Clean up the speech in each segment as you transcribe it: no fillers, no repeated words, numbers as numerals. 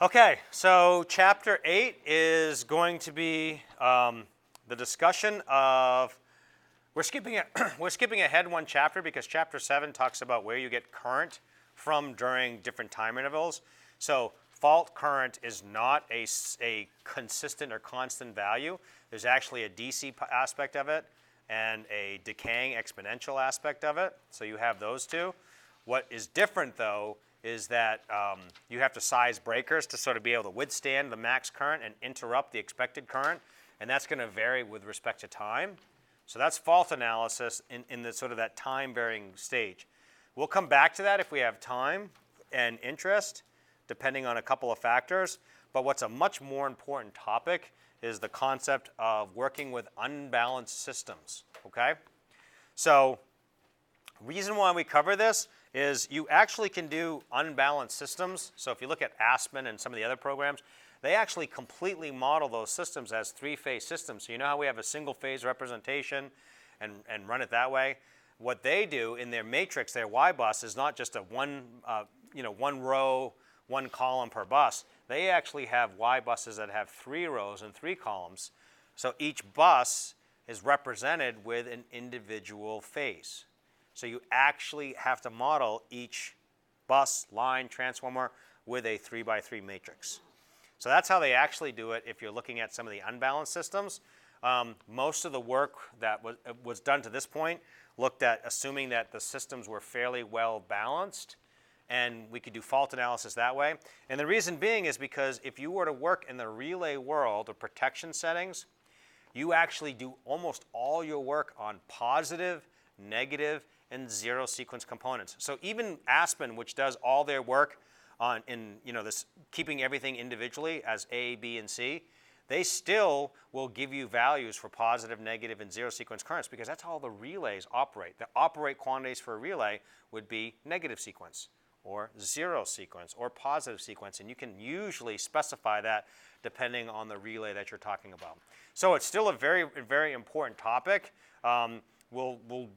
Okay, so chapter 8 is going to be the discussion of, we're skipping ahead one chapter because chapter 7 talks about where you get current from during different time intervals. So fault current is not a consistent or constant value. There's actually a DC aspect of it and a decaying exponential aspect of it. So you have those two. What is different though is that you have to size breakers to sort of be able to withstand the max current and interrupt the expected current, and that's going to vary with respect to time. So that's fault analysis in the sort of that time varying stage. We'll come back to that if we have time and interest, depending on a couple of factors. But what's a much more important topic is the concept of working with unbalanced systems, okay? So reason why we cover this is you actually can do unbalanced systems. So if you look at Aspen and some of the other programs, they actually completely model those systems as three-phase systems. So you know how we have a single-phase representation and run it that way? What they do in their matrix, their Y bus, is not just a one row, one column per bus. They actually have Y buses that have 3 rows and 3 columns. So each bus is represented with an individual phase. So you actually have to model each bus, line, transformer with a 3x3 matrix. So that's how they actually do it if you're looking at some of the unbalanced systems. Most of the work that was done to this point looked at assuming that the systems were fairly well balanced, and we could do fault analysis that way. And the reason being is because if you were to work in the relay world of protection settings, you actually do almost all your work on positive, negative, and zero sequence components. So even Aspen, which does all their work on this keeping everything individually as A, B, and C, they still will give you values for positive, negative, and zero sequence currents because that's how the relays operate. The operate quantities for a relay would be negative sequence or zero sequence or positive sequence, and you can usually specify that depending on the relay that you're talking about. So it's still a very, very important topic. We'll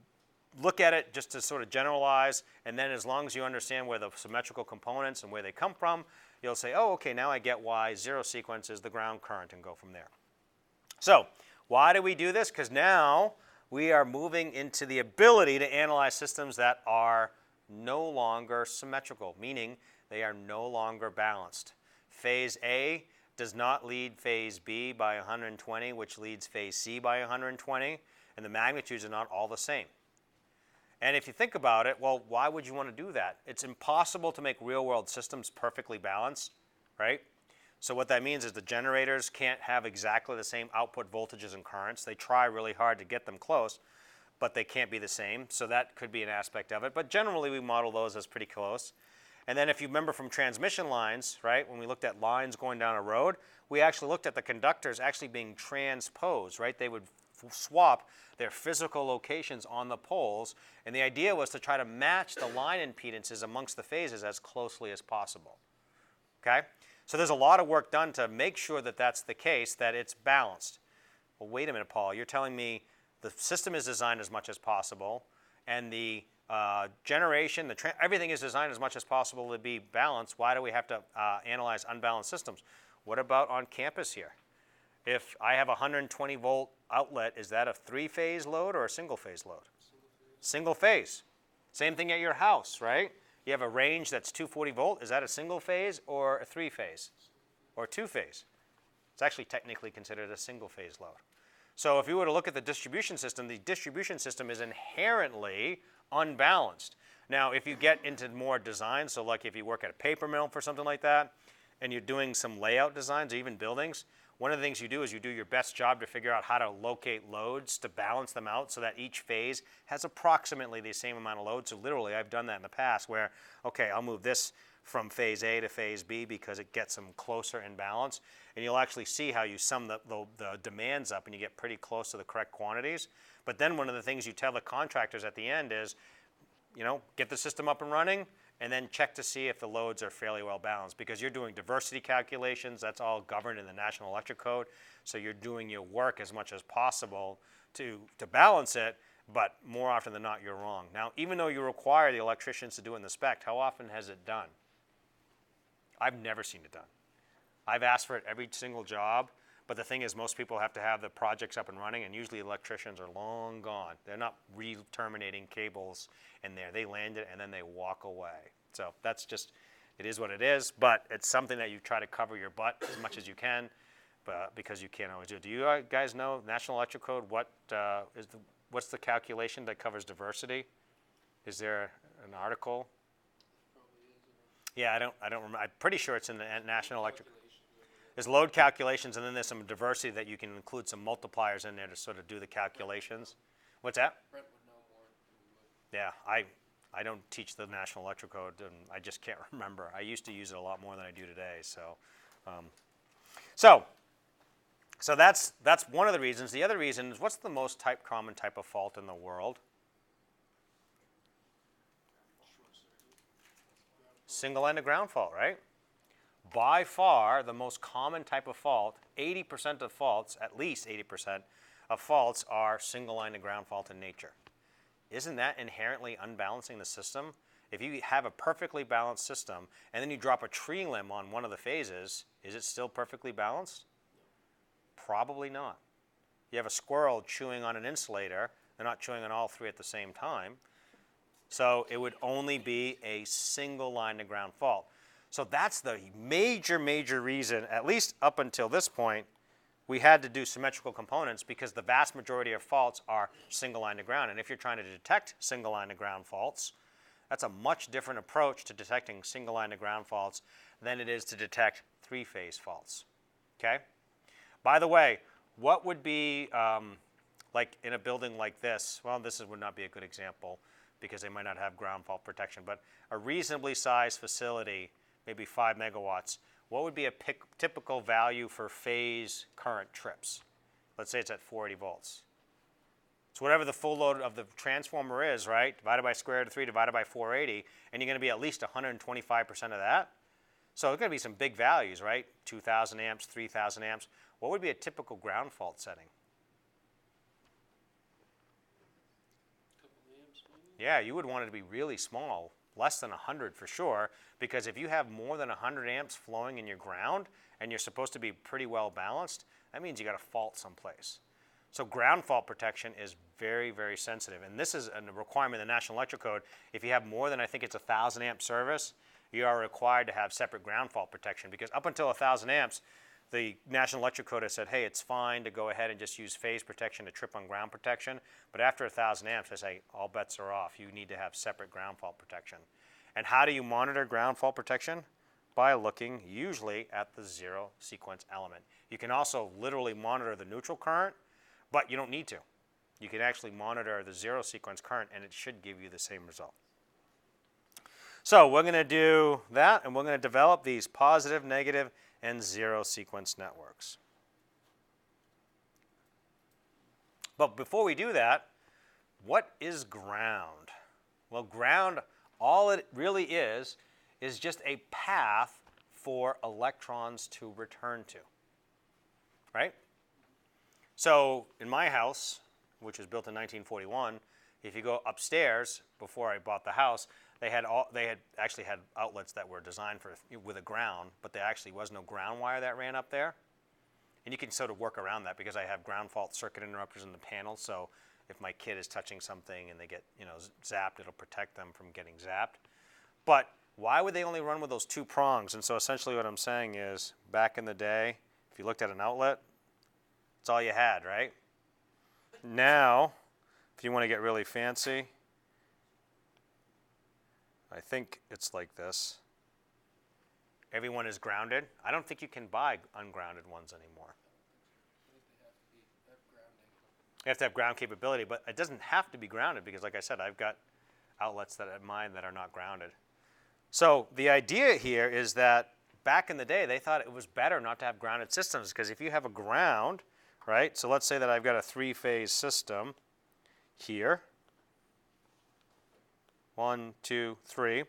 look at it just to sort of generalize, and then as long as you understand where the symmetrical components and where they come from, you'll say, oh, okay, now I get why zero sequence is the ground current, and go from there. So why do we do this? Because now we are moving into the ability to analyze systems that are no longer symmetrical, meaning they are no longer balanced. Phase A does not lead phase B by 120, which leads phase C by 120, and the magnitudes are not all the same. And if you think about it, well, why would you want to do that? It's impossible to make real-world systems perfectly balanced, right? So what that means is the generators can't have exactly the same output voltages and currents. They try really hard to get them close, but they can't be the same. So that could be an aspect of it. But generally, we model those as pretty close. And then if you remember from transmission lines, right, when we looked at lines going down a road, we actually looked at the conductors actually being transposed, right? They would swap their physical locations on the poles, and the idea was to try to match the line impedances amongst the phases as closely as possible. Okay? So there's a lot of work done to make sure that that's the case, that it's balanced. Well, wait a minute, Paul. You're telling me the system is designed as much as possible, and the generation, everything is designed as much as possible to be balanced. Why do we have to analyze unbalanced systems? What about on campus here? If I have a 120 volt outlet, is that a 3-phase load or a single-phase load? Single phase. Same thing at your house, right? You have a range that's 240 volt. Is that a single phase or a 3-phase or 2-phase? It's actually technically considered a single-phase load. So if you were to look at the distribution system is inherently unbalanced. Now, if you get into more design, so like if you work at a paper mill for something like that, and you're doing some layout designs or even buildings, one of the things you do is you do your best job to figure out how to locate loads to balance them out so that each phase has approximately the same amount of load. So literally, I've done that in the past where, okay, I'll move this from phase A to phase B because it gets them closer in balance. And you'll actually see how you sum the demands up and you get pretty close to the correct quantities. But then one of the things you tell the contractors at the end is, get the system up and running, and then check to see if the loads are fairly well balanced because you're doing diversity calculations. That's all governed in the National Electric Code. So you're doing your work as much as possible to balance it, but more often than not, you're wrong. Now, even though you require the electricians to do it in the spec, how often has it done? I've never seen it done. I've asked for it every single job, but the thing is most people have to have the projects up and running, and usually electricians are long gone. They're not re-terminating cables in there. They land it and then they walk away. So that's just, it is what it is, but it's something that you try to cover your butt as much as you can, but because you can't always do it. Do you guys know National Electrical Code? What's the calculation that covers diversity? Is there an article? Yeah, I don't remember. I'm pretty sure it's in the National Electrical. There's load calculations, and then there's some diversity that you can include some multipliers in there to sort of do the calculations. What's that? Brent would know more than we would. Yeah, I don't teach the National Electrical Code, and I just can't remember. I used to use it a lot more than I do today. So that's one of the reasons. The other reason is, what's the most common type of fault in the world? Single-ended ground fault, right? By far, the most common type of fault, 80% of faults, at least 80% of faults are single-ended ground fault in nature. Isn't that inherently unbalancing the system? If you have a perfectly balanced system and then you drop a tree limb on one of the phases, is it still perfectly balanced? Probably not. You have a squirrel chewing on an insulator, they're not chewing on all three at the same time. So it would only be a single line of ground fault. So that's the major reason, at least up until this point, we had to do symmetrical components, because the vast majority of faults are single line of ground. And if you're trying to detect single line of ground faults, that's a much different approach to detecting single line of ground faults than it is to detect three-phase faults. Okay? By the way, what would be, like in a building like this, well, this would not be a good example because they might not have ground fault protection, but a reasonably sized facility, maybe 5 megawatts, what would be a typical value for phase current trips? Let's say it's at 480 volts. So whatever the full load of the transformer is, right, divided by square root of 3 divided by 480, and you're going to be at least 125% of that. So there's going to be some big values, right? 2,000 amps, 3,000 amps. What would be a typical ground fault setting? Yeah, you would want it to be really small, less than 100 for sure, because if you have more than 100 amps flowing in your ground and you're supposed to be pretty well balanced, that means you got a fault someplace. So ground fault protection is very sensitive, and this is a requirement in the National Electrical Code. If you have more than, I think it's 1,000 amp service, you are required to have separate ground fault protection, because up until 1,000 amps, the National Electrical Code has said, hey, it's fine to go ahead and just use phase protection to trip on ground protection. But after 1,000 amps, they say all bets are off. You need to have separate ground fault protection. And how do you monitor ground fault protection? By looking usually at the zero sequence element. You can also literally monitor the neutral current, but you don't need to. You can actually monitor the zero sequence current, and it should give you the same result. So we're going to do that, and we're going to develop these positive, negative, and zero sequence networks. But before we do that, what is ground? Well, ground, all it really is just a path for electrons to return to, right? So in my house, which was built in 1941, if you go upstairs, before I bought the house, they had actually had outlets that were designed with a ground, but there actually was no ground wire that ran up there. And you can sort of work around that because I have ground fault circuit interrupters in the panel. So if my kid is touching something and they get zapped, it'll protect them from getting zapped. But why would they only run with those two prongs? And so essentially what I'm saying is, back in the day, if you looked at an outlet, it's all you had, right? Now, if you want to get really fancy, I think it's like this. Everyone is grounded. I don't think you can buy ungrounded ones anymore. You have to have ground capability, but it doesn't have to be grounded because, like I said, I've got outlets that at mine that are not grounded. So the idea here is that back in the day, they thought it was better not to have grounded systems, because if you have a ground, right? So let's say that I've got a three-phase system here. 1, 2, 3.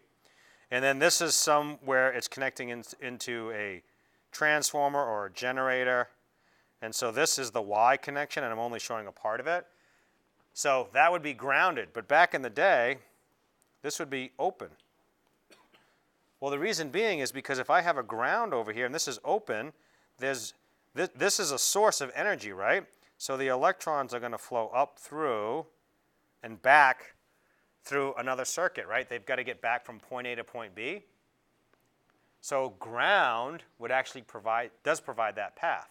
And then this is somewhere it's connecting into a transformer or a generator. And so this is the Y connection, and I'm only showing a part of it. So that would be grounded. But back in the day, this would be open. Well, the reason being is because if I have a ground over here and this is open, this is a source of energy, right? So the electrons are going to flow up through and back through another circuit, right? They've got to get back from point A to point B. So ground would actually does provide that path.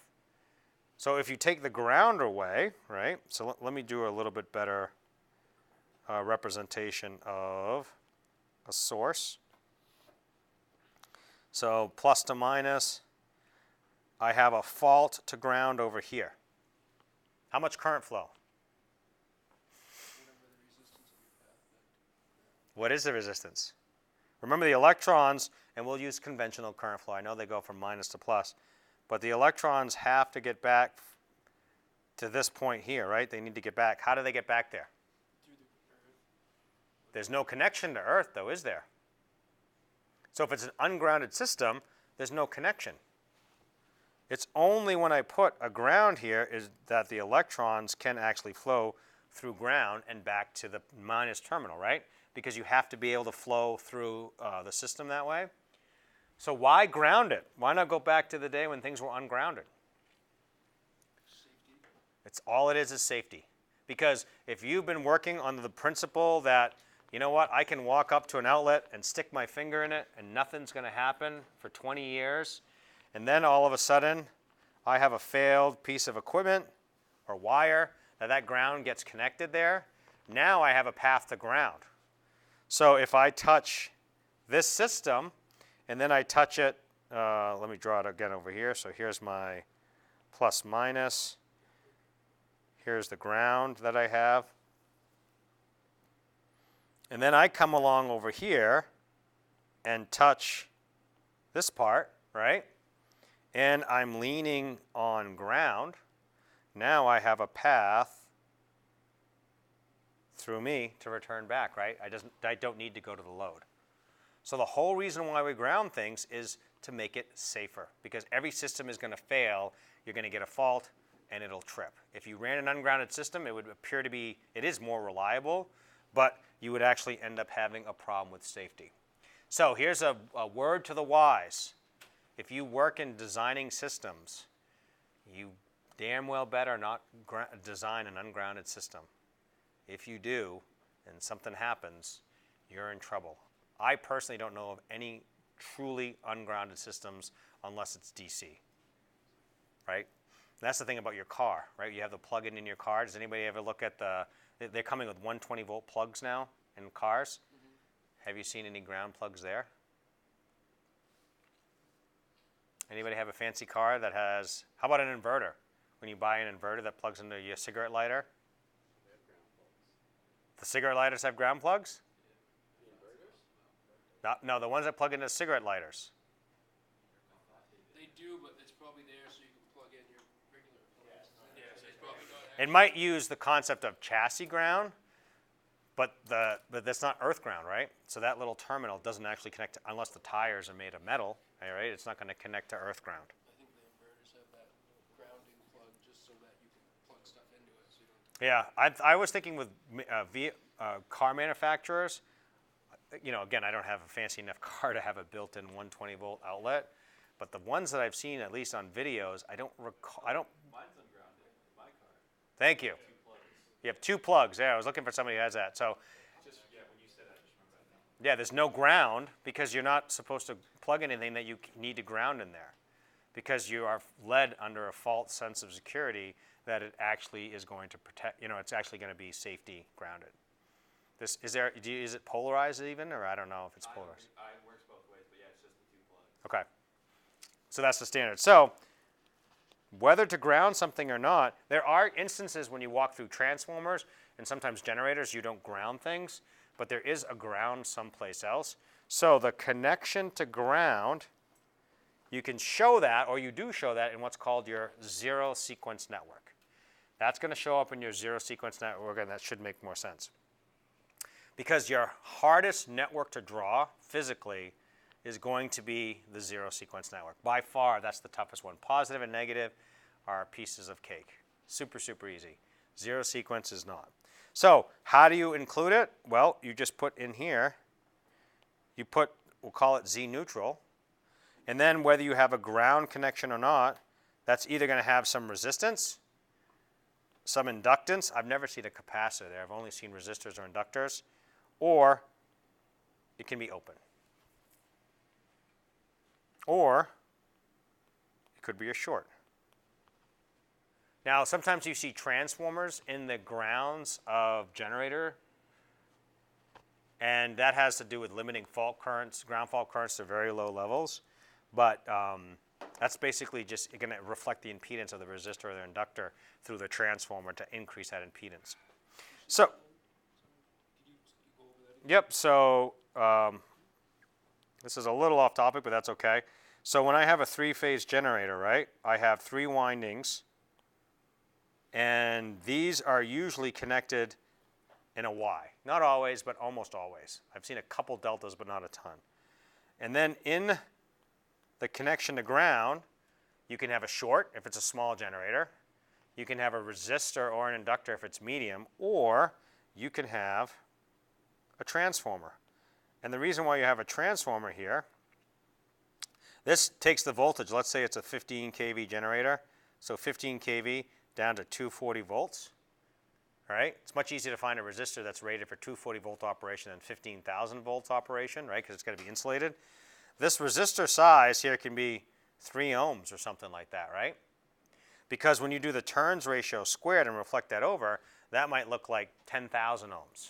So if you take the ground away, right? So let me do a little bit better representation of a source. So plus to minus, I have a fault to ground over here. How much current flow? What is the resistance? Remember the electrons, and we'll use conventional current flow. I know they go from minus to plus, but the electrons have to get back to this point here, right? They need to get back. How do they get back there? Through the earth. There's no connection to Earth, though, is there? So if it's an ungrounded system, there's no connection. It's only when I put a ground here is that the electrons can actually flow through ground and back to the minus terminal, right? Because you have to be able to flow through the system that way. So why ground it? Why not go back to the day when things were ungrounded? Safety. It's all it is safety. Because if you've been working on the principle that, you know what, I can walk up to an outlet and stick my finger in it and nothing's going to happen for 20 years, and then all of a sudden I have a failed piece of equipment or wire, that ground gets connected there, now I have a path to ground. So if I touch this system and then I touch it, let me draw it again over here. So here's my plus minus. Here's the ground that I have. And then I come along over here and touch this part, right? And I'm leaning on ground. Now I have a path through me to return back, right? I don't need to go to the load. So the whole reason why we ground things is to make it safer, because every system is going to fail. You're going to get a fault and it'll trip. If you ran an ungrounded system, it would appear to be, it is more reliable, but you would actually end up having a problem with safety. So here's a word to the wise. If you work in designing systems, you damn well better not design an ungrounded system. If you do, and something happens, you're in trouble. I personally don't know of any truly ungrounded systems unless it's DC, right? That's the thing about your car, right? You have the plug-in in your car. Does anybody ever look at they're coming with 120-volt plugs now in cars. Mm-hmm. Have you seen any ground plugs there? Anybody have a fancy car that has, how about an inverter? When you buy an inverter that plugs into your cigarette lighter? The cigarette lighters have ground plugs? The inverters? No, the ones that plug into cigarette lighters. They do, but it's probably there so you can plug in your regular. Yes, it's probably not. It might use the concept of chassis ground, but that's not earth ground, right? So that little terminal doesn't actually connect to, unless the tires are made of metal, right? It's not going to connect to earth ground. I think the inverters have that grounding plug just so that you can plug stuff into it. So you don't. Yeah, I was thinking with car manufacturers. You know, again, I don't have a fancy enough car to have a built-in 120-volt outlet, but the ones that I've seen, at least on videos, I don't recall. Mine's ungrounded. My car. Thank you. 2 plugs. You have 2 plugs. Yeah, I was looking for somebody who has that. So. Just when you said that, I just remembered that now. Yeah, there's no ground because you're not supposed to plug anything that you need to ground in there, because you are led under a false sense of security that it actually is going to protect. You know, it's actually going to be safety grounded. This is it polarized even, or I don't know if it's polarized. It works both ways, but yeah, it's just the 2 plugs. Okay, so that's the standard. So whether to ground something or not, there are instances when you walk through transformers and sometimes generators, you don't ground things, but there is a ground someplace else. So the connection to ground, you can show that, or you do show that in what's called your zero sequence network. That's going to show up in your zero sequence network, and that should make more sense. Because your hardest network to draw physically is going to be the zero sequence network. By far, that's the toughest one. Positive and negative are pieces of cake. Super, super easy. Zero sequence is not. So how do you include it? Well, you just put in here, you put we'll call it Z neutral. And then whether you have a ground connection or not, that's either going to have some resistance, some inductance. I've never seen a capacitor there. I've only seen resistors or inductors. Or it can be open. Or it could be a short. Now, sometimes you see transformers in the grounds of generator, and that has to do with limiting fault currents, ground fault currents to very low levels. But that's basically just going to reflect the impedance of the resistor or the inductor through the transformer to increase that impedance. So, yep, so this is a little off topic, but that's okay. So when I have a three-phase generator, right, I have 3 windings, and these are usually connected in a Y. Not always, but almost always. I've seen a couple deltas, but not a ton. And then in the connection to ground, you can have a short if it's a small generator. You can have a resistor or an inductor if it's medium, or you can have a transformer. And the reason why you have a transformer here, this takes the voltage. Let's say it's a 15 kV generator. So 15 kV down to 240 volts. All right? It's much easier to find a resistor that's rated for 240 volt operation than 15,000 volts operation, right? Because it's got to be insulated. This resistor size here can be 3 ohms or something like that, right? Because when you do the turns ratio squared and reflect that over, that might look like 10,000 ohms.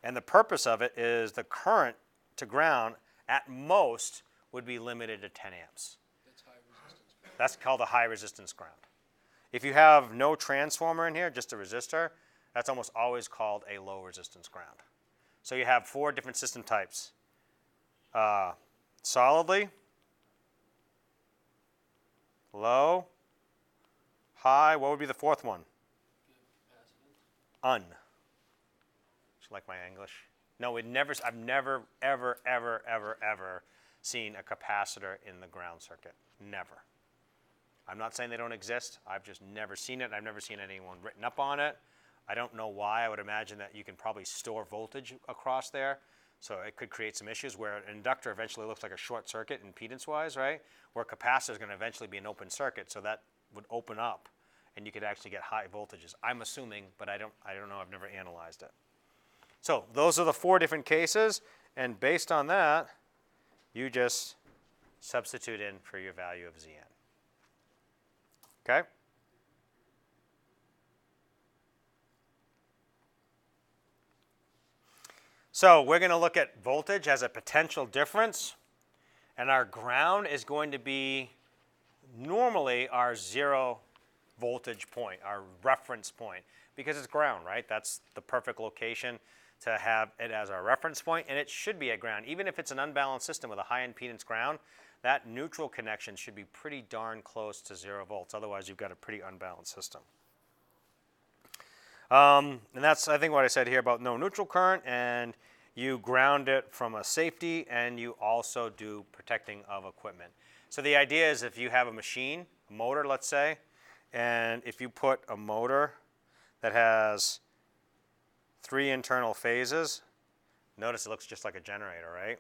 And the purpose of it is the current to ground at most would be limited to 10 amps. That's high resistance. That's called a high resistance ground. If you have no transformer in here, just a resistor, that's almost always called a low resistance ground. So you have 4 different system types. Solidly, low, high. What would be the 4th one? Un. Just like my English. No, I've never, ever, ever, ever, ever seen a capacitor in the ground circuit. Never. I'm not saying they don't exist. I've just never seen it. I've never seen anyone written up on it. I don't know why. I would imagine that you can probably store voltage across there. So it could create some issues where an inductor eventually looks like a short circuit impedance-wise, right? Where a capacitor is going to eventually be an open circuit, so that would open up, and you could actually get high voltages. I'm assuming, but I don't know. I've never analyzed it. So those are the 4 different cases, and based on that, you just substitute in for your value of Zn. Okay? So we're going to look at voltage as a potential difference, and our ground is going to be normally our 0 voltage point, our reference point, because it's ground, right? That's the perfect location to have it as our reference point, and it should be at ground. Even if it's an unbalanced system with a high impedance ground, that neutral connection should be pretty darn close to 0 volts. Otherwise, you've got a pretty unbalanced system. And that's, I think, what I said here about no neutral current, and you ground it from a safety, and you also do protecting of equipment. So the idea is if you have a machine, a motor, let's say, and if you put a motor that has 3 internal phases, notice it looks just like a generator, right?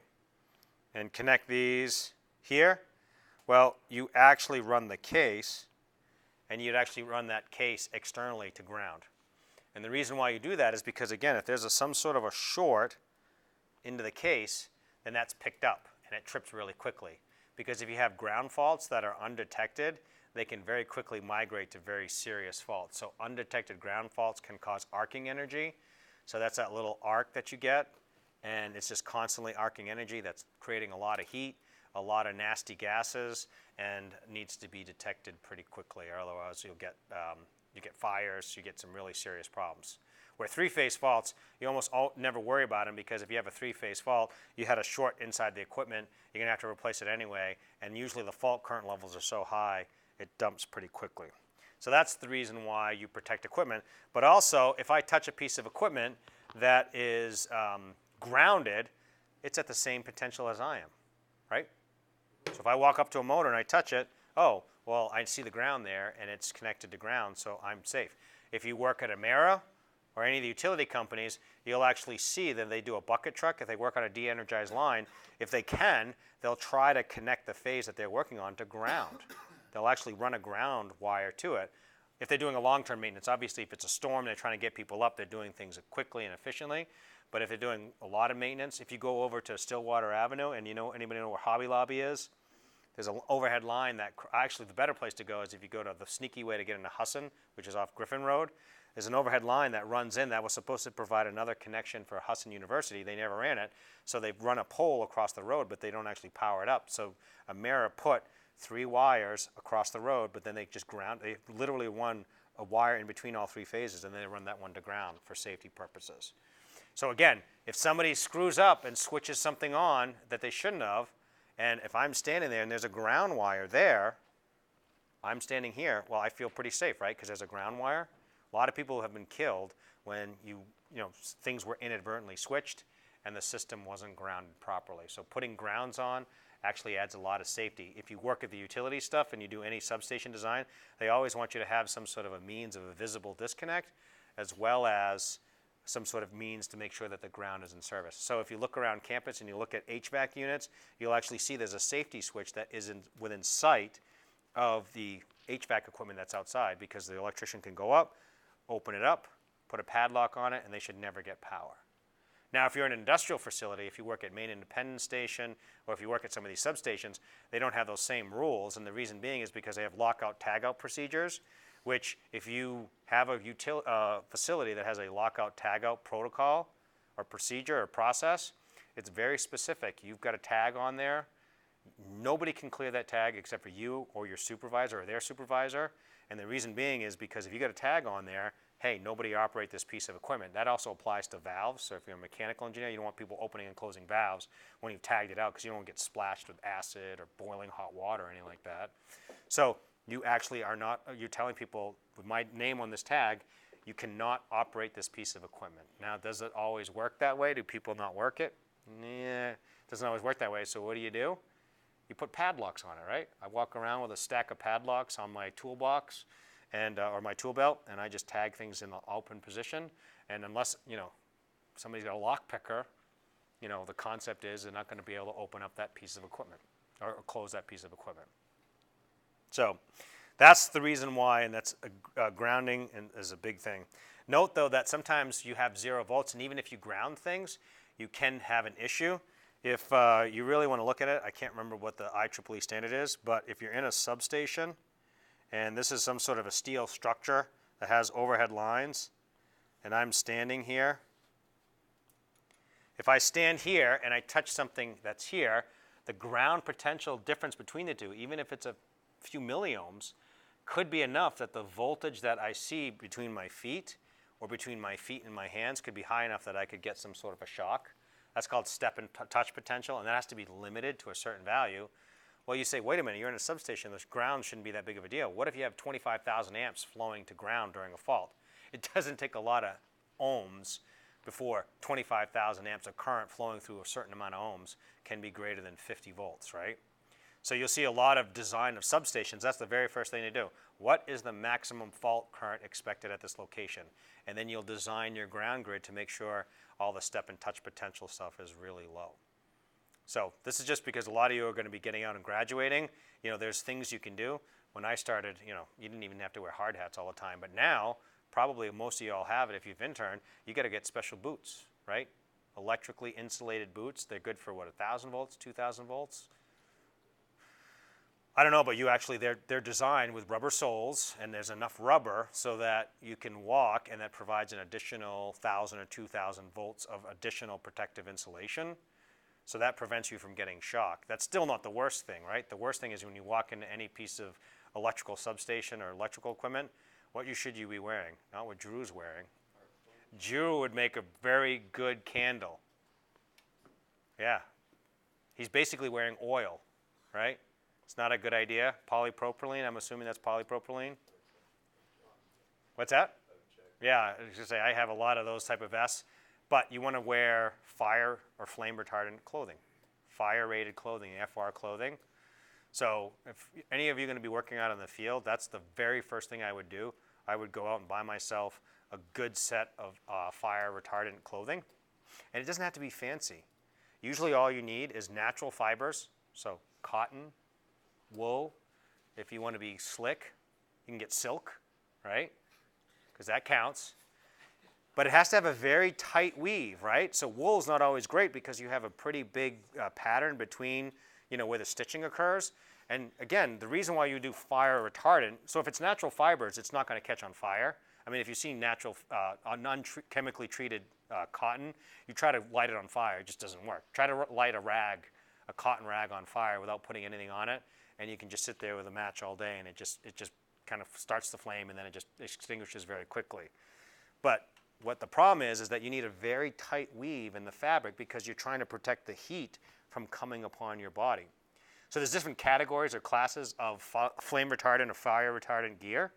And connect these here, well, you actually run the case, and you'd actually run that case externally to ground. And the reason why you do that is because, again, if there's some sort of a short into the case, then that's picked up, and it trips really quickly. Because if you have ground faults that are undetected, they can very quickly migrate to very serious faults. So undetected ground faults can cause arcing energy. So that's that little arc that you get, and it's just constantly arcing energy that's creating a lot of heat, a lot of nasty gases, and needs to be detected pretty quickly, or otherwise you'll get you get fires, you get some really serious problems. Where 3-phase faults, you almost never worry about them, because if you have a 3-phase fault, you had a short inside the equipment, you're going to have to replace it anyway, and usually the fault current levels are so high, it dumps pretty quickly. So that's the reason why you protect equipment. But also, if I touch a piece of equipment that is grounded, it's at the same potential as I am, right? So if I walk up to a motor and I touch it, oh, well, I see the ground there, and it's connected to ground, so I'm safe. If you work at Emera or any of the utility companies, you'll actually see that they do a bucket truck. If they work on a de-energized line, if they can, they'll try to connect the phase that they're working on to ground. They'll actually run a ground wire to it. If they're doing a long-term maintenance, obviously if it's a storm, they're trying to get people up, they're doing things quickly and efficiently. But if they're doing a lot of maintenance, if you go over to Stillwater Avenue and anybody know where Hobby Lobby is, there's an overhead line that, actually the better place to go is if you go to the sneaky way to get into Husson, which is off Griffin Road. There's an overhead line that runs in that was supposed to provide another connection for Husson University. They never ran it, so they've run a pole across the road, but they don't actually power it up. So Emera put 3 wires across the road, but then they just they literally run a wire in between all 3 phases, and then they run that one to ground for safety purposes. So again, if somebody screws up and switches something on that they shouldn't have, and if I'm standing there and there's a ground wire there, I'm standing here, well, I feel pretty safe, right? Because there's a ground wire. A lot of people have been killed when things were inadvertently switched and the system wasn't grounded properly. So putting grounds on actually adds a lot of safety. If you work at the utility stuff and you do any substation design, they always want you to have some sort of a means of a visible disconnect, as well as some sort of means to make sure that the ground is in service. So if you look around campus and you look at HVAC units, you'll actually see there's a safety switch that is within sight of the HVAC equipment that's outside, because the electrician can go up, open it up, put a padlock on it, and they should never get power. Now, if you're in an industrial facility, if you work at Main Independence Station, or if you work at some of these substations, they don't have those same rules, and the reason being is because they have lockout tagout procedures, which if you have a facility that has a lockout tagout protocol or procedure or process, it's very specific. You've got a tag on there. Nobody can clear that tag except for you or your supervisor or their supervisor. And the reason being is because if you got a tag on there, hey, nobody operate this piece of equipment. That also applies to valves. So if you're a mechanical engineer, you don't want people opening and closing valves when you've tagged it out, because you don't want to get splashed with acid or boiling hot water or anything like that. So you actually are not, you're telling people with my name on this tag, you cannot operate this piece of equipment. Now, does it always work that way? Do people not work it? Nah, it doesn't always work that way. So what do? You put padlocks on it, right? I walk around with a stack of padlocks on my toolbox and or my tool belt, and I just tag things in the open position. And unless somebody's got a lock picker, the concept is they're not going to be able to open up that piece of equipment or close that piece of equipment. So that's the reason why, and that's grounding is a big thing. Note though that sometimes you have 0 volts, and even if you ground things, you can have an issue. If you really want to look at it, I can't remember what the IEEE standard is, but if you're in a substation and this is some sort of a steel structure that has overhead lines, and I'm standing here, if I stand here and I touch something that's here, the ground potential difference between the two, even if it's a few milliohms, could be enough that the voltage that I see between my feet or between my feet and my hands could be high enough that I could get some sort of a shock. That's called step and touch potential, and that has to be limited to a certain value. Well, you say, wait a minute, you're in a substation, this ground shouldn't be that big of a deal. What if you have 25,000 amps flowing to ground during a fault? It doesn't take a lot of ohms before 25,000 amps of current flowing through a certain amount of ohms can be greater than 50 volts, right? So you'll see a lot of design of substations. That's the very first thing to do. What is the maximum fault current expected at this location? And then you'll design your ground grid to make sure all the step and touch potential stuff is really low. So this is just because a lot of you are going to be getting out and graduating. There's things you can do. When I started, you didn't even have to wear hard hats all the time. But now, probably most of you all have it if you've interned, you got to get special boots, right? Electrically insulated boots. They're good for what, 1,000 volts, 2,000 volts? I don't know, but they're designed with rubber soles, and there's enough rubber so that you can walk, and that provides an additional 1,000 or 2,000 volts of additional protective insulation. So that prevents you from getting shocked. That's still not the worst thing, right? The worst thing is when you walk into any piece of electrical substation or electrical equipment, what should you be wearing? Not what Drew's wearing. Drew would make a very good candle. Yeah. He's basically wearing oil, right? It's not a good idea. Polypropylene, I'm assuming that's polypropylene. What's that? Yeah, I was going to say, I have a lot of those type of vests. But you want to wear fire or flame retardant clothing, fire rated clothing, FR clothing. So if any of you are going to be working out in the field, that's the very first thing I would do. I would go out and buy myself a good set of fire retardant clothing. And it doesn't have to be fancy. Usually all you need is natural fibers, so cotton, wool. If you want to be slick, you can get silk, right? Because that counts. But it has to have a very tight weave, right? So wool is not always great because you have a pretty big pattern between, where the stitching occurs. And again, the reason why you do fire retardant, so if it's natural fibers, it's not going to catch on fire. I mean, if you see natural, non-chemically treated cotton, you try to light it on fire, it just doesn't work. Try to light a cotton rag on fire without putting anything on it, and you can just sit there with a match all day, and it just kind of starts the flame, and then it just extinguishes very quickly. But what the problem is that you need a very tight weave in the fabric because you're trying to protect the heat from coming upon your body. So there's different categories or classes of flame retardant or fire retardant gear.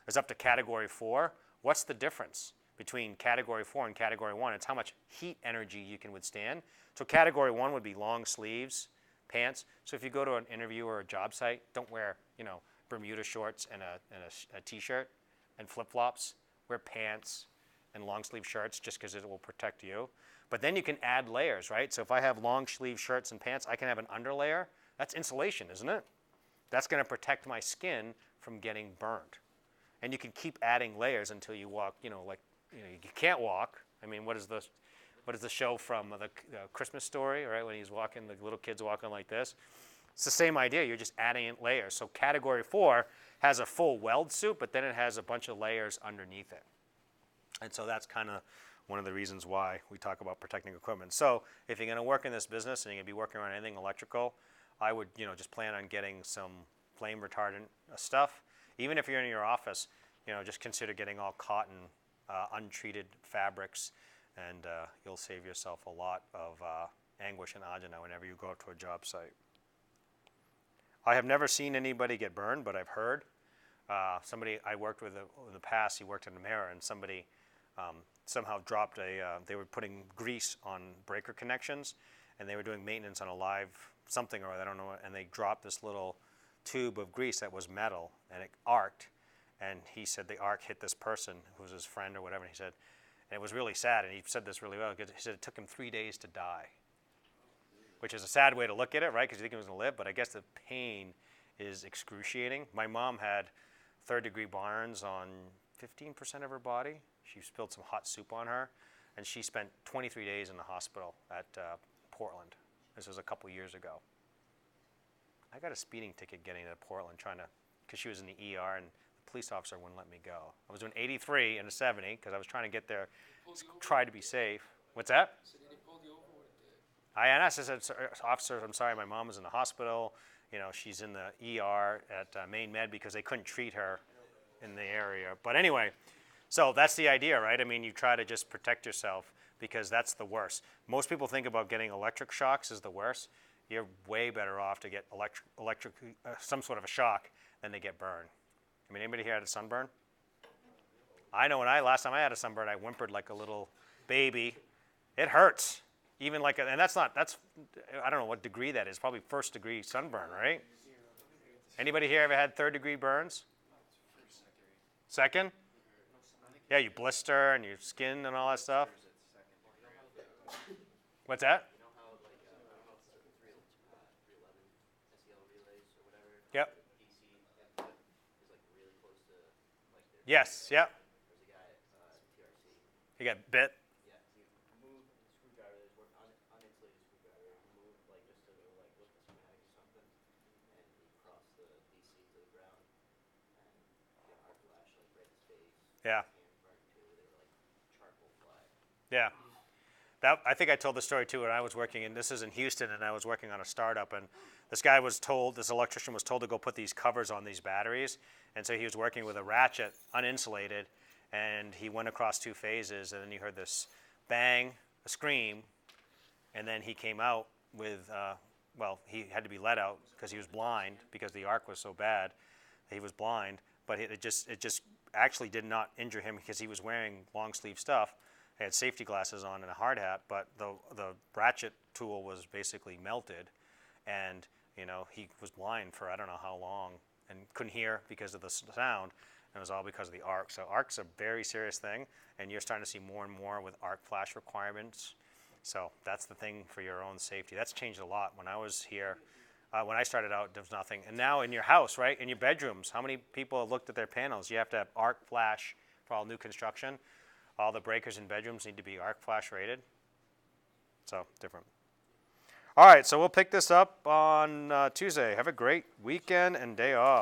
There's up to category 4. What's the difference between category 4 and category 1? It's how much heat energy you can withstand. So category 1 would be long sleeves, pants. So if you go to an interview or a job site, don't wear, Bermuda shorts and a t-shirt and flip-flops. Wear pants and long sleeve shirts just because it will protect you. But then you can add layers, right? So if I have long sleeve shirts and pants, I can have an underlayer. That's insulation, isn't it? That's going to protect my skin from getting burned. And you can keep adding layers until you walk, you can't walk. I mean, what is the show from the Christmas Story, right? When he's walking, the little kid's walking like this. It's the same idea. You're just adding in layers. So category 4 has a full weld suit, but then it has a bunch of layers underneath it. And so that's kind of one of the reasons why we talk about protecting equipment. So if you're going to work in this business and you're going to be working on anything electrical, I would, just plan on getting some flame retardant stuff. Even if you're in your office, just consider getting all cotton, untreated fabrics, and you'll save yourself a lot of anguish and agita whenever you go to a job site. I have never seen anybody get burned, but I've heard. Somebody I worked with in the past, he worked in a mirror, and somebody somehow dropped they were putting grease on breaker connections, and they were doing maintenance on a live something or other, I don't know, and they dropped this little tube of grease that was metal, and it arced, and he said the arc hit this person who was his friend or whatever, and he said, and it was really sad, and he said this really well, because he said it took him 3 days to die, which is a sad way to look at it, right, because you think he was going to live, but I guess the pain is excruciating. My mom had third-degree burns on 15% of her body. She spilled some hot soup on her, and she spent 23 days in the hospital at Portland. This was a couple years ago. I got a speeding ticket getting to Portland because she was in the ER, and the police officer wouldn't let me go. I was doing 83 and a 70 because I was trying to get there, try to be safe. What's that? So did he pull you over? I asked, I said, officer, I'm sorry, my mom was in the hospital. She's in the ER at Maine Med because they couldn't treat her in the area. But anyway, so that's the idea, right? I mean, you try to just protect yourself because that's the worst. Most people think about getting electric shocks as the worst. You're way better off to get some sort of a shock than to get burned. I mean, anybody here had a sunburn? I know last time I had a sunburn, I whimpered like a little baby. It hurts. Even and that's I don't know what degree that is, probably first degree sunburn, right? Anybody here ever had third degree burns? Second? Yeah, you blister and your skin and all that stuff. What's that? Yep. Yes, yep. He got bit. Yeah. Yeah. I think I told the story too when I was working, and this is in Houston, and I was working on a startup, and this electrician was told to go put these covers on these batteries, and so he was working with a ratchet, uninsulated, and he went across 2 phases, and then you heard this bang, a scream, and then he came out with, he had to be let out because he was blind because the arc was so bad. He was blind, but it just actually did not injure him because he was wearing long sleeve stuff. He had safety glasses on and a hard hat, but the ratchet tool was basically melted, and he was blind for I don't know how long and couldn't hear because of the sound, and it was all because of the arc. So arc's a very serious thing, and you're starting to see more and more with arc flash requirements. So that's the thing for your own safety. That's changed a lot. When I was here, when I started out, there was nothing. And now in your house, right, in your bedrooms, how many people have looked at their panels? You have to have arc flash for all new construction. All the breakers in bedrooms need to be arc flash rated. So different. All right, so we'll pick this up on Tuesday. Have a great weekend and day off.